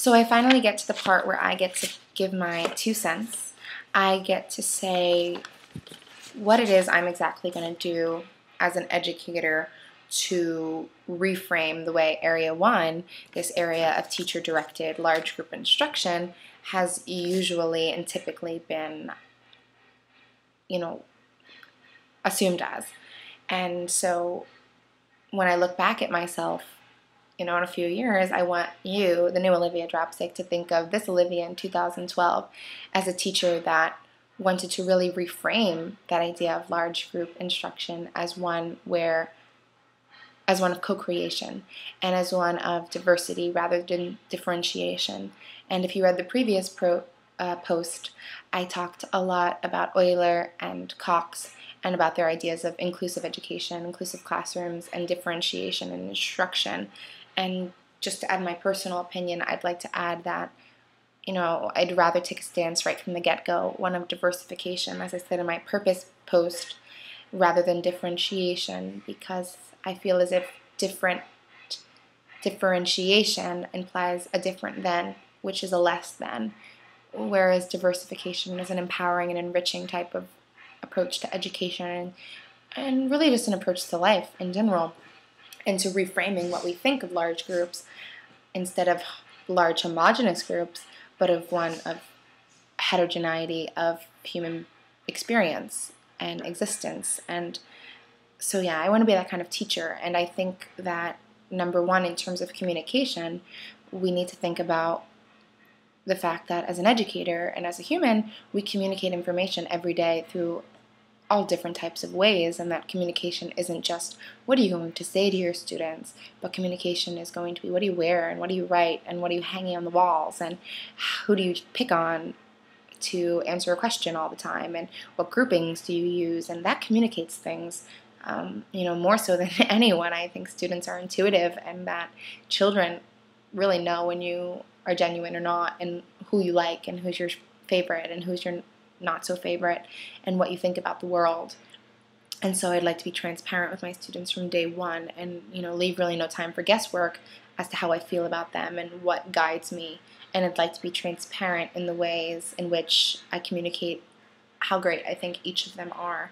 So I finally get to the part where I get to give my 2 cents. I get to say what it is I'm exactly going to do as an educator to reframe the way Area 1, this area of teacher-directed large group instruction, has usually and typically been, assumed as. And so when I look back at myself, in a few years, I want you, the new Olivia Dropsick, to think of this Olivia in 2012 as a teacher that wanted to really reframe that idea of large group instruction as one of co-creation and as one of diversity rather than differentiation. And if you read the previous post, I talked a lot about Euler and Cox and about their ideas of inclusive education, inclusive classrooms, and differentiation in instruction. And just to add my personal opinion, I'd like to add that, I'd rather take a stance right from the get-go, one of diversification, as I said in my purpose post, rather than differentiation, because I feel as if differentiation implies a different than, which is a less than, whereas diversification is an empowering and enriching type of approach to education and really just an approach to life in general, and to reframing what we think of large groups instead of large homogeneous groups, but of one of heterogeneity of human experience and existence. And so yeah, I want to be that kind of teacher. And I think that, number one, in terms of communication, we need to think about the fact that as an educator and as a human, we communicate information every day through all different types of ways, and that communication isn't just what are you going to say to your students, but communication is going to be what do you wear and what do you write and what are you hanging on the walls and who do you pick on to answer a question all the time and what groupings do you use, and that communicates things more so than anyone. I think students are intuitive and that children really know when you are genuine or not, and who you like and who's your favorite and who's your not so favorite, and what you think about the world. And so I'd like to be transparent with my students from day one and leave really no time for guesswork as to how I feel about them and what guides me. And I'd like to be transparent in the ways in which I communicate how great I think each of them are.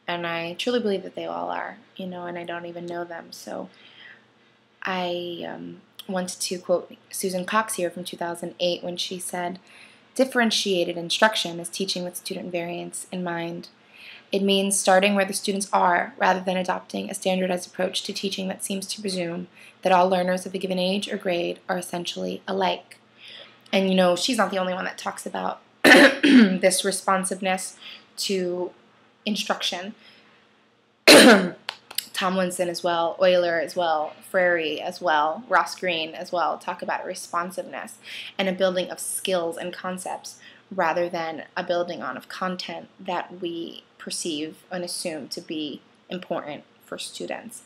And I truly believe that they all are, and I don't even know them. So I wanted to quote Susan Cox here from 2008 when she said, "Differentiated instruction is teaching with student variance in mind. It means starting where the students are rather than adopting a standardized approach to teaching that seems to presume that all learners of a given age or grade are essentially alike." And she's not the only one that talks about this responsiveness to instruction. Tomlinson as well, Euler as well, Frary as well, Ross Greene as well talk about responsiveness and a building of skills and concepts rather than a building on of content that we perceive and assume to be important for students.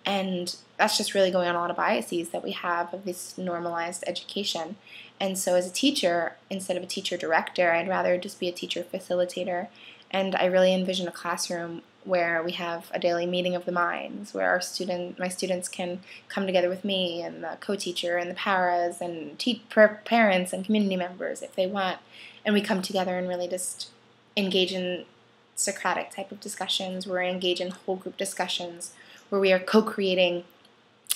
And that's just really going on a lot of biases that we have of this normalized education. And so as a teacher, instead of a teacher director, I'd rather just be a teacher facilitator. And I really envision a classroom where we have a daily meeting of the minds, where my students can come together with me and the co-teacher and the paras and parents and community members if they want, and we come together and really just engage in Socratic type of discussions, where we engage in whole group discussions, where we are co-creating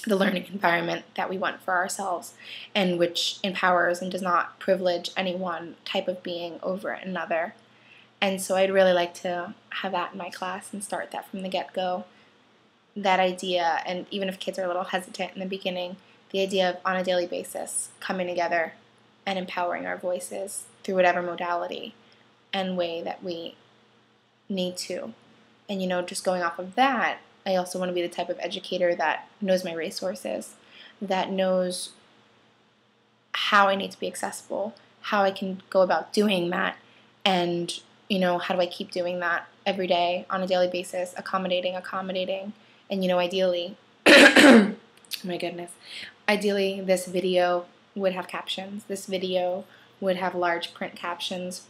the learning environment that we want for ourselves, and which empowers and does not privilege any one type of being over another. And so I'd really like to have that in my class and start that from the get-go. That idea, and even if kids are a little hesitant in the beginning, the idea of on a daily basis coming together and empowering our voices through whatever modality and way that we need to. And just going off of that, I also want to be the type of educator that knows my resources, that knows how I need to be accessible, how I can go about doing that, and how do I keep doing that every day on a daily basis, accommodating, and ideally, oh my goodness, ideally this video would have captions. This video would have large print captions.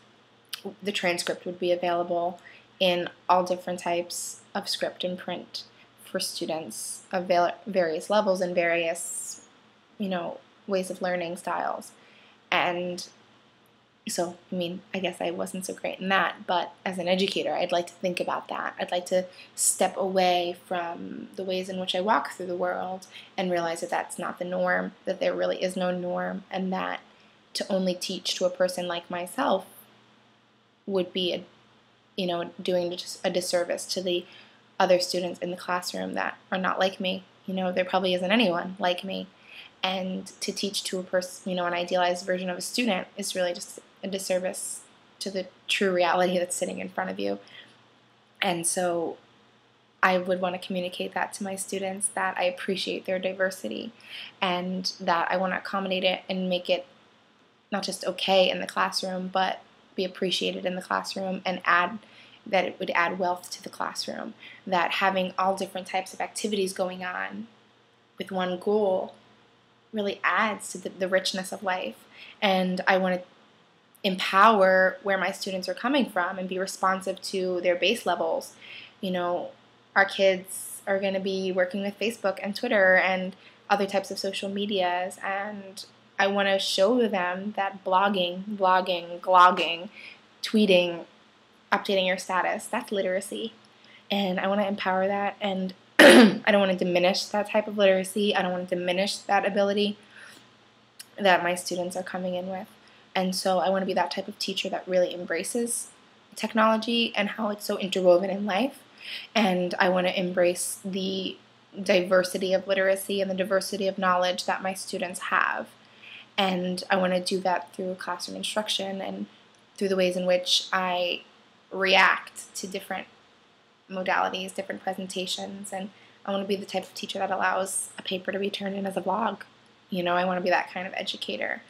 The transcript would be available in all different types of script and print for students of various levels and various, ways of learning styles. And so, I mean, I guess I wasn't so great in that, but as an educator, I'd like to think about that. I'd like to step away from the ways in which I walk through the world and realize that that's not the norm, that there really is no norm, and that to only teach to a person like myself would be, doing just a disservice to the other students in the classroom that are not like me. There probably isn't anyone like me. And to teach to a person, an idealized version of a student is really just a disservice to the true reality that's sitting in front of you. And so I would want to communicate that to my students, that I appreciate their diversity and that I want to accommodate it and make it not just okay in the classroom, but be appreciated in the classroom, and that it would add wealth to the classroom. That having all different types of activities going on with one goal really adds to the richness of life. And I want to empower where my students are coming from and be responsive to their base levels. Our kids are going to be working with Facebook and Twitter and other types of social medias, and I want to show them that blogging, glogging, tweeting, updating your status, that's literacy. And I want to empower that, and I don't want to diminish that type of literacy. I don't want to diminish that ability that my students are coming in with. And so I want to be that type of teacher that really embraces technology and how it's so interwoven in life. And I want to embrace the diversity of literacy and the diversity of knowledge that my students have. And I want to do that through classroom instruction and through the ways in which I react to different modalities, different presentations. And I want to be the type of teacher that allows a paper to be turned in as a vlog. I want to be that kind of educator.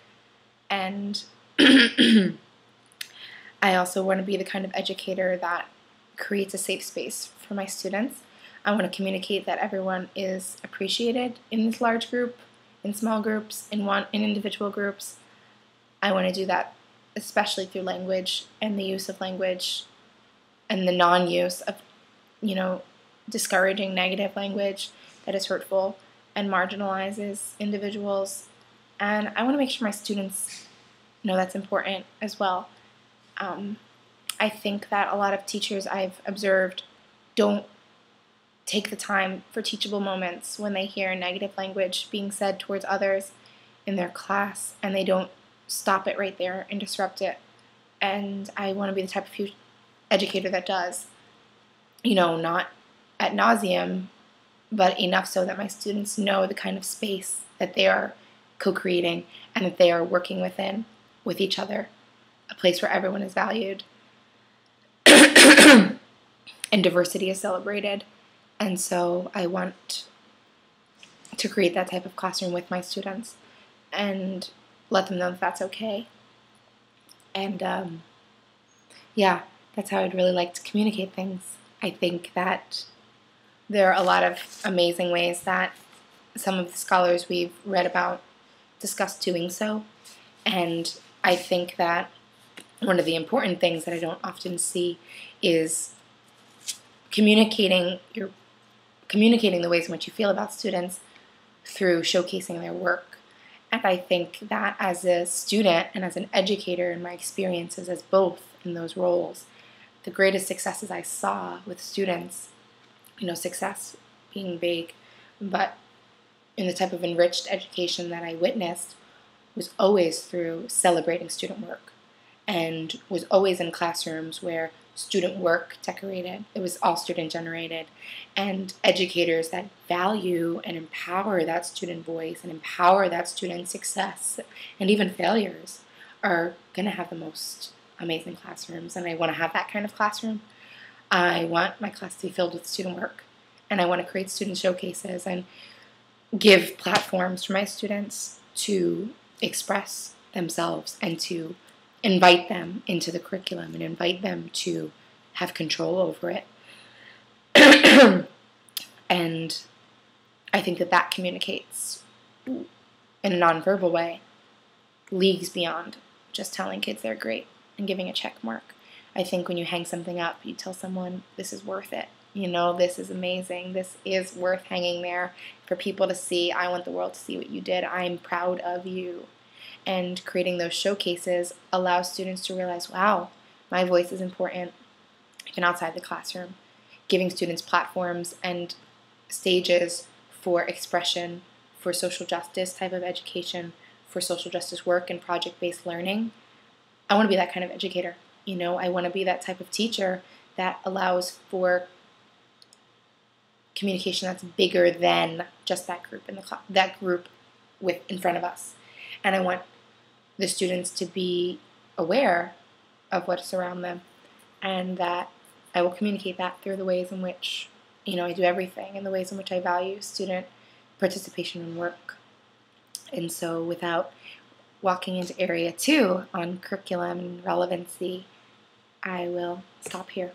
And I also want to be the kind of educator that creates a safe space for my students. I want to communicate that everyone is appreciated in this large group, in small groups, in individual groups. I want to do that especially through language and the use of language and the non-use of, discouraging negative language that is hurtful and marginalizes individuals. And I want to make sure my students know that's important as well. I think that a lot of teachers I've observed don't take the time for teachable moments when they hear negative language being said towards others in their class, and they don't stop it right there and disrupt it. And I want to be the type of educator that does, not ad nauseum, but enough so that my students know the kind of space that they are co-creating and that they are working within with each other, a place where everyone is valued and diversity is celebrated. And so I want to create that type of classroom with my students and let them know that that's okay. And that's how I'd really like to communicate things. I think that there are a lot of amazing ways that some of the scholars we've read about discuss doing so. And I think that one of the important things that I don't often see is communicating the ways in which you feel about students through showcasing their work. And I think that as a student and as an educator in my experiences as both in those roles, the greatest successes I saw with students, success being vague, but in the type of enriched education that I witnessed was always through celebrating student work, and was always in classrooms where student work decorated. It was all student generated, and educators that value and empower that student voice and empower that student success and even failures are going to have the most amazing classrooms. And I want to have that kind of classroom. I want my class to be filled with student work, and I want to create student showcases and give platforms for my students to express themselves and to invite them into the curriculum and invite them to have control over it. And I think that communicates in a nonverbal way, leagues beyond just telling kids they're great and giving a check mark. I think when you hang something up, you tell someone this is worth it. this is amazing. This is worth hanging there for people to see. I want the world to see what you did. I'm proud of you. And creating those showcases allows students to realize, wow, my voice is important, even outside the classroom. Giving students platforms and stages for expression, for social justice type of education, for social justice work and project-based learning. I want to be that kind of educator. I want to be that type of teacher that allows for communication that's bigger than just that group in front of us. And I want the students to be aware of what's around them, and that I will communicate that through the ways in which I do everything, and the ways in which I value student participation in work. And so without walking into area 2 on curriculum and relevancy, I will stop here.